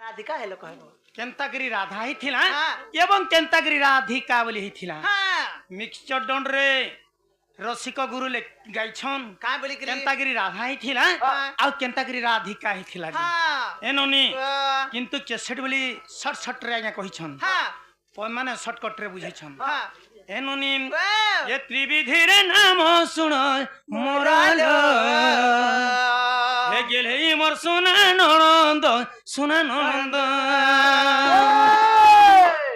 Radhika hello कहबो केंतागिरी राधा ही थिला हाँ। एवं केंतागिरी राधिका बोली ही थिला हां मिक्सचर डंड रे रसिक गुरु ले गाइछन का बोली करी केंतागिरी राधा ही थिला हाँ। आ केंतागिरी राधिका ही थिला हां एनोनी किंतु केसेट बोली शॉर्ट शॉर्ट रे आज्ञा कहिछन हां माने शॉर्टकट रे बुझिछन हां एनोनी ये त्रिविधि रे नाम सुन मोराल हे गेले मोर सुना ननंद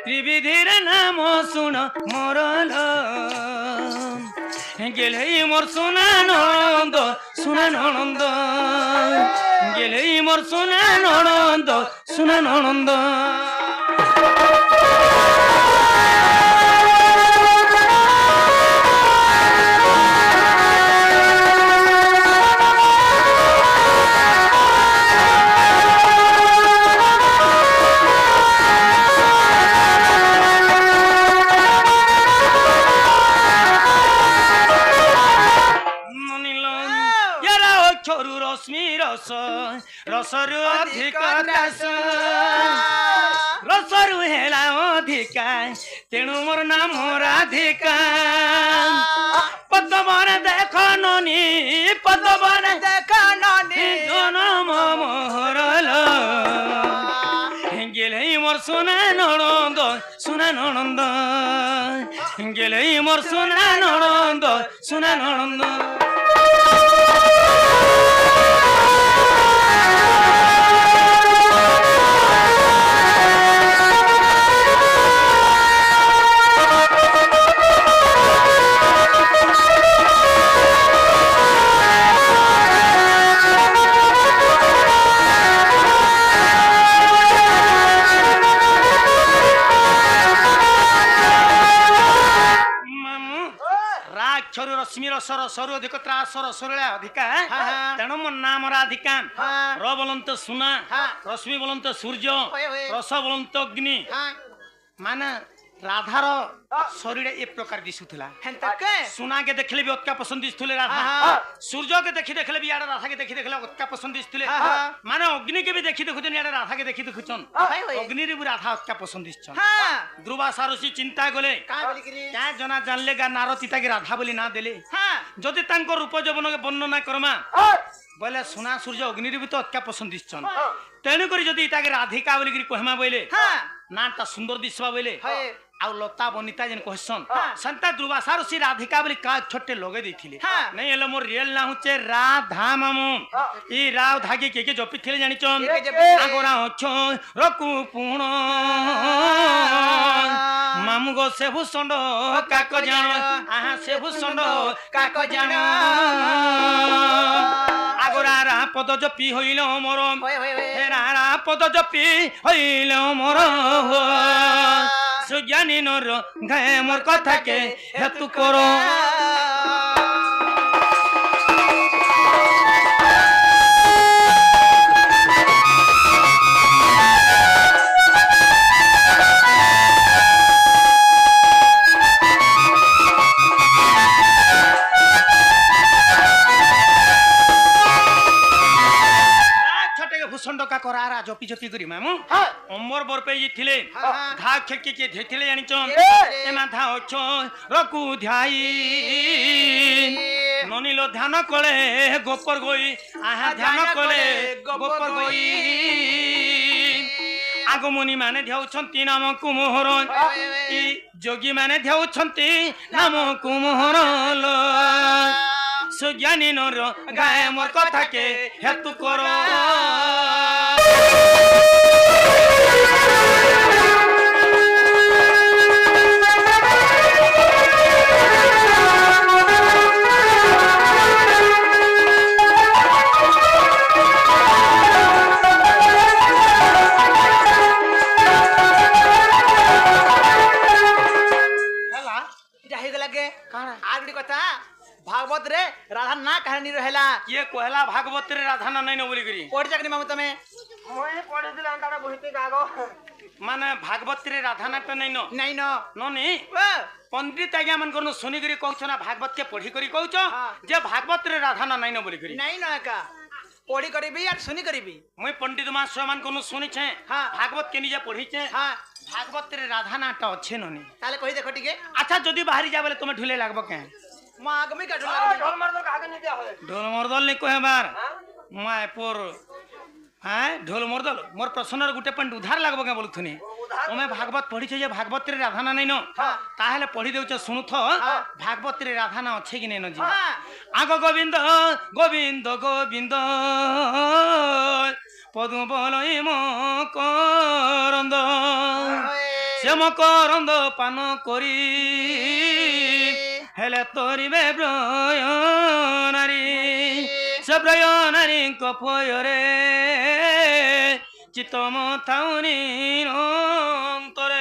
त्रिविधि रे नाम सुन मोराल हे गेले मोर सुना ननंद गेले मोर सुना ननंद छोरु रश्मि रस रसरु अधिक रस रसरु हेला अधिका तेणु मोर नाम राधिका पद्मवन देख ननी पद्मवन देख ननी जनम मोहरल गेले मोर सुना ननंद गेले मोर सुना ननंद छोरु रश्मि रसर सरु अधिक त्रासर सरला अधिका तेणु मो नाम राधिका र बोलंत सुना रश्मि बोलंत सूर्य रस बोलंत अग्नि माने राधार शरीर ए प्रकार दिसुथला सुना के देखले भी अतका पसंद दिसथुले राधा सूर्य के देखि देखले भी यार राधा के देखि देखले अतका पसंद दिसथुले माने अग्नि के भी देखि देखुथन यार राधा के देखि देखुचन अग्नि रे भी राधा अतका पसंद दिसचन ध्रुवा सारसी चिंता गले क्या जना जानले गा नारतीता के राधा बोली ना देले जदि तांको रूप जवन के वर्णना करमा बोले सुना सूर्य अग्नि रे भी तो अतका पसंद दिसचन तेणु करी जदि इता के राधिका बोली गिरी कहमा बोले नाटा सुंदर दिसबा बोले आउ लता बनिता जन कहसन संता ध्रुवासार सी राधिका बोली का छोटे लगे देथिले नहीं हेलो मोर रियल ना होचे राधा मामू ई राव धागे के जपि थिले जानि चन आगोरा होछो रकु पुण मामू गो से भूसंड काक जान आहा से भूसंड काक जान आगोरा रा पद जपि होइलो मोर हेरा रा पद जपि होइलो मोर सुज्ञानी नर गाय मोर कथा के हेतु करो भूषण का करारा जपी जपी करी मामू अमर बर पे थिले घा खेकी के धेथिले जानि चन ए माथा ओछो रकु ध्याई ननिलो ध्यान कले गोपर गोई आहा ध्यान कले गोपर गोई आगमनी माने ध्याउछंती नाम कुमोहर ई जोगी माने ध्याउछंती नाम कुमोहर सुज्ञानी नर गाय मोर कथा के हेतु करो भागवत रे राधा ना कहानी रहेला ये कहला भागवत रे राधा ना नहीं न बोली करी पढ़ जाकनी मामू तमे मोए पढ़े दिला अंताड़ा बहिते गागो माने भागवत रे राधा नाट नहीं न नहीं न ननी पंडित आज्ञा मन करनो सुनी करी कहछ ना भागवत के पढ़ी करी कहछ जे भागवत रे राधा ना नहीं न बोली करी नहीं न का पढ़ी करबी और सुनी करबी मुई पंडित महाशय मान को सुनिछे हाँ। भागवत के निजे पढ़िछे हाँ भागवत रे राधा नाट अच्छे ननी ताले कहि देखो टिके अच्छा जदी बाहरी जा बोले तुम्हें ढुले लागबो के मां आगमी का ढोल मार दो कागे नहीं दिया होए ढोल मरदल नहीं कहे बार हां माय पोर हां ढोल मरदल मोर प्रश्नर गुटे पॉइंट उधार लागबो के बोलथुनी तुम्हें भागवत पढ़िछे जे भागवत रे राधा ना नहीं न ताहेले पढ़ी देउछ सुनुथ भागवत रे राधा ना अच्छे कि नहीं न जी आगो गोविंद गोविंद गोविंद पदु बोलई मो करंद श्याम करंद पान करी हेले तोरिबे ब्रय नारी से ब्रय नारी कपयरे चितम थाउ निरंतरे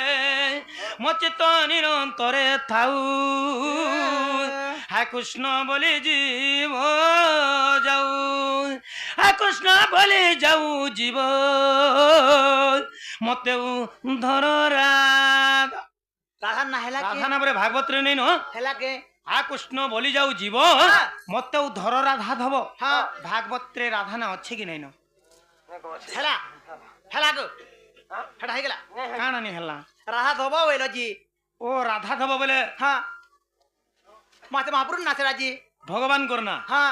मो चित्त निरंतरे थाउ हा कृष्ण बोली जीव जाऊ हा कृष्ण बोली जाऊ जीव मते धर राधा राधा ना हेला राधा के नाम रे भागवत रे नहीं न हेला के हा कृष्ण बोली जाऊ जीव मते धर राधा धब हाँ भागवत रे राधा ना अच्छे कि नहीं न हेला हेला को हेडा हे गेला काना नहीं हल्ला राधा धोबा वेलो जी ओ राधा धब बोले हाँ माते महापुरुष नाचरा जी भगवान करना हाँ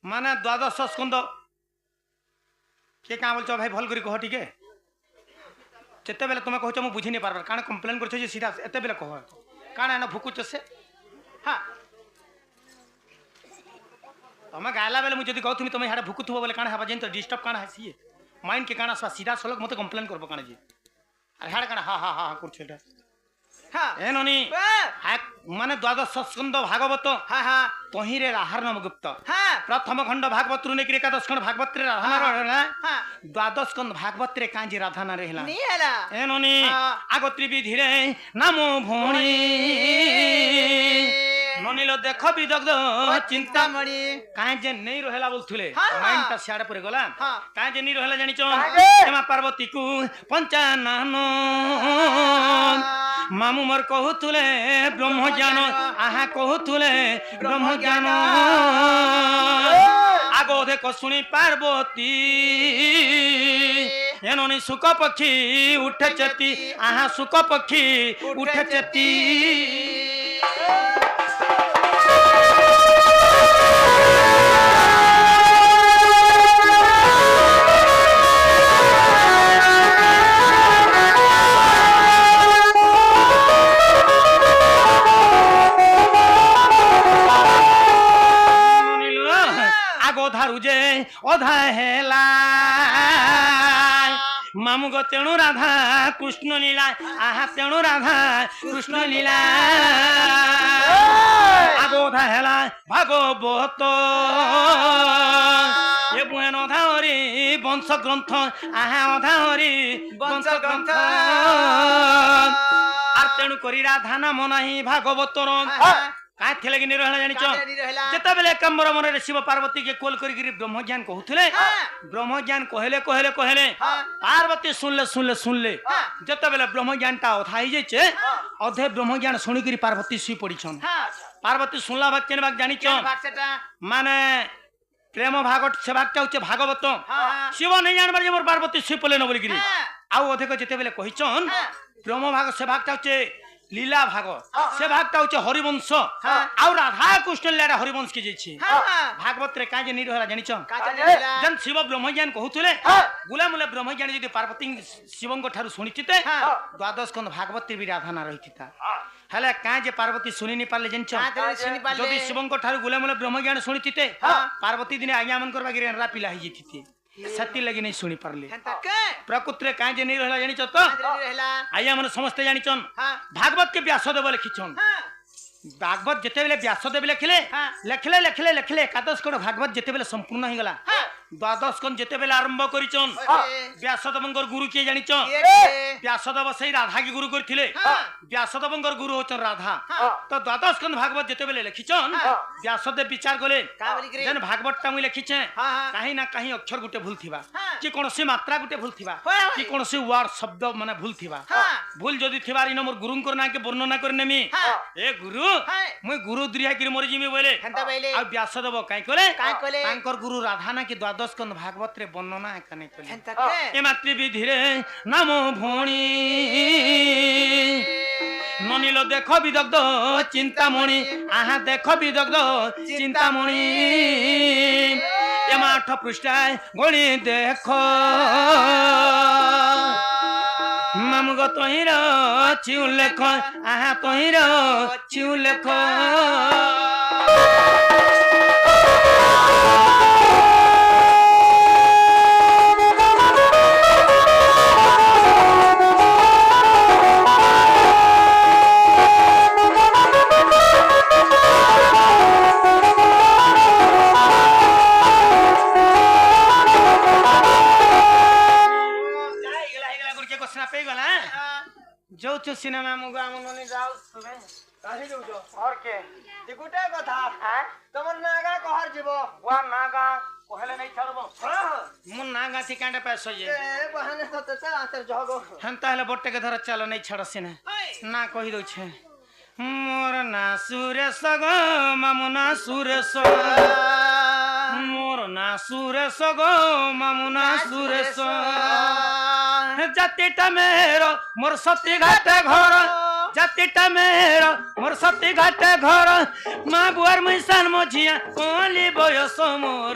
माने द्वादश स्कंद के का बोलछ भाई भल करी कह टिके केते बेले तुमे कहछ मु बुझी नहीं पारबर काना कंप्लेन करछ जे सीधा एते बेले कह काना न भुकुच से हाँ तमे गायला बेले मु जदी कहथुमी तमे हाडे भुकुथबो बोले काना हबा जेन तो डिस्टर्ब काना हसी माइंड के काना सीधा सलक मते कंप्लेन करबो काना जी अरे हाडे काना हा हा हा करछ एटा हाँ ए ननी माने द्वादश स्कंद भागवत हाँ हाँ तहिरे राहार नाम गुप्त हाँ प्रथम खंड भागवत रु नेकि एकादश खंड भागवत रे राधा ना रहला हाँ द्वादश खंड भागवत रे कांजी राधा ना रहला नहीं हेला ए ननी हाँ। आगो त्रिविधि रे नामो भोणी ननीलो देख विदग्ध चिंता चिंतामणि काहे जे नहीं रहला बोलथुले हाँ। माइंड ता सियाडे परे गला हाँ। काहे जे नहीं रहला जानि छ काहे? एमा पार्वती को पंचानन मामू मोर कहूथुले ब्रह्म ज्ञान आहा कहूथुले ब्रह्म ज्ञान आगो देखो सुनी पार्वती एनोनी सुख पक्षी उठे चेती आहा सुख पक्षी उठे चेती आगो धारू जे अधा हेला मामू गो तेणु राधा कृष्ण लीला आहा तेणु राधा कृष्ण लीला आगो अधा हेला भागवत ये बुहेन अधा हरि वंश ग्रंथ आहा अधा हरि वंश ग्रंथ आर तेणु करी राधा नाम नाही भागवतर का थे लगी रहला जानि छ जेता बेले कमर मन रे शिव पार्वती के कोल करी गिरी ब्रह्म ज्ञान कहउथले ब्रह्म ज्ञान कहले कहले कहले पार्वती सुनले जेता बेले ब्रह्म ज्ञान ता अथाई जे छे अधे ब्रह्म ज्ञान सुनी गिरी पार्वती सुई पड़ी छन पार्वती सुनला बात केन बात जानि छ माने प्रेम भागवत से भागटा होचे भागवत शिव नहीं जानबार जे मोर पार्वती सुई पले न बोली गिरी आउ अधे को जेते बेले कहि छन ब्रह्म भाग से भागटा होचे लीला भाग से भागटा होचे हरिवंश आउ राधा कृष्ण लीला हरिवंश के जे भागवत रे काजे नहीं रहला जानि छ जन शिव ब्रह्म ज्ञान कहउतले गुला मुले ब्रह्म ज्ञान जदि पार्वती शिवंग ठारू सुनितिते द्वादश स्कंद भागवत भी राधा ना रहितिता हले काजे जे पार्वती सुनि नि पारले जन छ जदि शिवंग ठारू गुला मुले ब्रह्म ज्ञान सुनितिते पार्वती दिने आज्ञा मन करबा गिरे रा पिला हि जितिते सती लगी नहीं सुनी पारले प्रकृति काहे जे नहीं रहला जानि छ तो आया मन समस्त जानि छन भागवत के व्यासदेव लिखिछन भागवत जेते बेले व्यासदेव लिखले लिखले एकादश खंड भागवत जेते बेले संपूर्ण हो गला द्वादश खंड जेते बेले आरंभ करिछन व्यासदेवंकर गुरु के जानि छ व्यासदेव सही राधा के गुरु करथिले व्यासदेवंकर गुरु होचन राधा तो द्वादश खंड भागवत जेते बेले लिखिछन व्यासदेव विचार कले जन भागवत ता मु लिखिछे कहीं ना कहीं अक्षर गुटे भूल थिबा कि कोनसी मात्रा गुटे भूल थिबा कि कोनसी वर्ड शब्द माने भूल थिबा भूल जदी थिबा इन मोर गुरुंकर ना के वर्णना करनेमी ए गुरु मुई गुरु द्रिया कि मोर जिमी बोले आ व्यासदेव काई कले तांकर गुरु राधा ना कि द्वादश দ্বাদশকন্দ ভাগবত রে বর্ণনা এখানে কলি হেন্তা কে এ মাতৃবিধিরে নাম ভৌণী ননিল দেখ বিদগ্ধ চিন্তামণি আহা দেখ বিদগ্ধ চিন্তামণি এমা 8 পৃষ্ঠায় গণি দেখ মামুগ তহির চিউ লেখ আহা তহির চিউ লেখ যৌথ সিনেমা মুগা আমননি যাও সবে কাহি যাউছ और के তে গুটা কথা হ্যাঁ তোমার নাগা কহার জীব ওয়া নাগা কহলে নাই ছাড়বো হ্যাঁ মু নাগা ঠিকানা পাইছো যে এ বাহানে সতে আতে জগ হেন্তা হলে বটকে ধর চাল নাই ছাড় সিনে না কহি দউছে মোর না সুরেশ গ মামুনা সুরেশ মোর না সুরেশ গ মামুনা সুরেশ জাতিটা মের মোর সতী ঘাটে ঘর জাতিটা মের মোর সতী ঘাটে ঘর মা বুয়ার মুইসান মঝিয়া কোলি বয়স মোর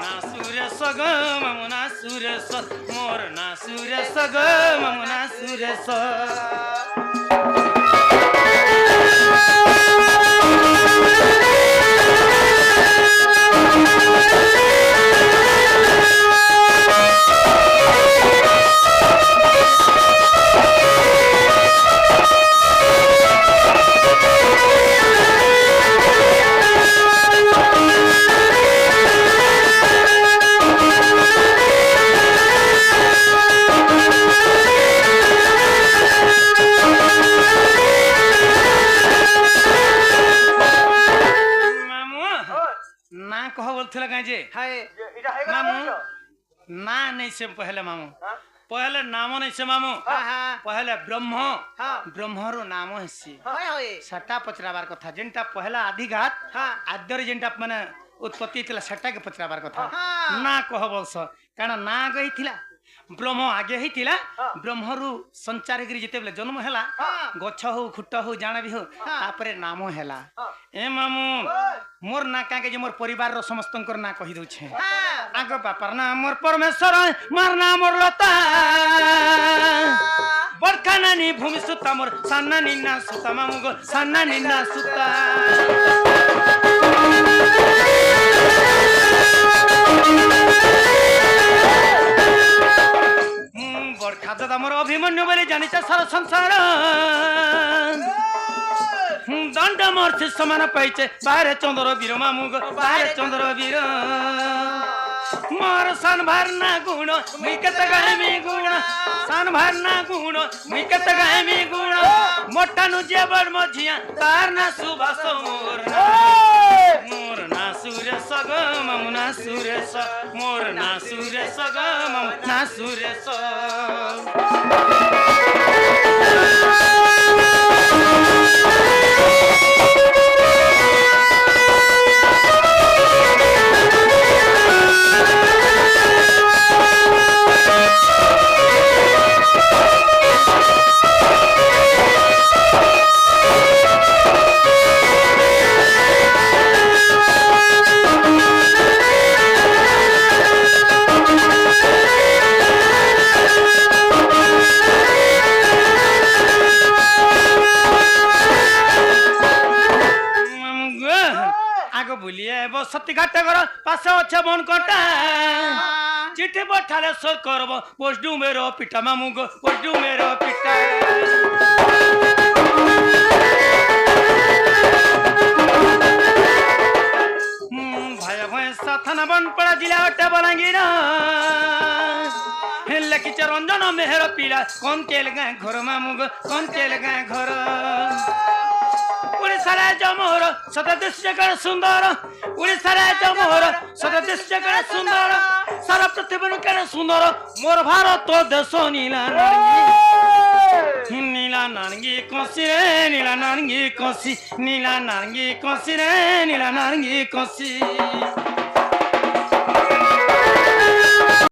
না সুরেশ গ মামুনা সুরেশ মোর না সুরেশ গ মামুনা সুরেশ ना कह बोलथिला काहे जे হাই এটা হয়ে গেল मामू ना नहीं से पहले मामू पहले नाम नहीं से मामू হ্যাঁ হ্যাঁ पहले ब्रह्म हाँ। ब्रह्मरु नाम हेसी হয় হয় सटा पचराबार कथा जेंटा पहला आदिघात हाँ। आद्यर जेंटा माने उत्पत्ति थिला सटा के पचराबार कथा हाँ। ना कह बोलस कारण ना गई थिला ब्रह्म आगे ही थिला ब्रह्मरु संचार गिरी जेते बेले जन्म हैला हाँ। गछ हो खुट हो जाना भी हो हाँ। तापरे नाम हैला ए मामू मोर ना काके जे मोर परिवार रो समस्तंकर ना कहि दउ छे হ্যাঁ आगो बापर नाम मोर परमेश्वर मोर नाम मोर लता बड़का नानी भूमि सुता मोर सान्ना निन्ना सुता मामुगो सान्ना निन्ना सुता बड़का दादा मोर अभिमन्यु बोली जानिछ सारा संसार दंड मोर से समान पाइछे बारे चंद्र वीर मामुगो बारे चंद्र वीर मोर सन भरना गुण मिकत गामी गुण सन भरना गुण मिकत गामी गुण मोटा नु जेबर मझिया तार ना सुभाष मोर ना सुरेश ग ममुना सुरेश मोर ना सुरेश ग ममुना सुरेश सती घाट घर पास अच्छे बन कटा चिट्ठी पठाले सो करब पोस्टू मेरो पिटा मामुग पोस्टू मेरो पिटा भाई भाई थाना बनपड़ा जिला अट्टा बलांगीर लखी रंजन मेहर पीला कौन चल गए घर मामुग कौन चल गए घर उड़ीसा मोर सतदृश्य कर सुंदर उड़ीसा मोर सतदृश्य कर सुंदर सारा पृथ्वी कर सुंदर मोर भारत देश नीला नीला नारंगी कोसी रे नीला नारंगी कोसी नीला नारंगी कोसी रे नीला नारंगी कोसी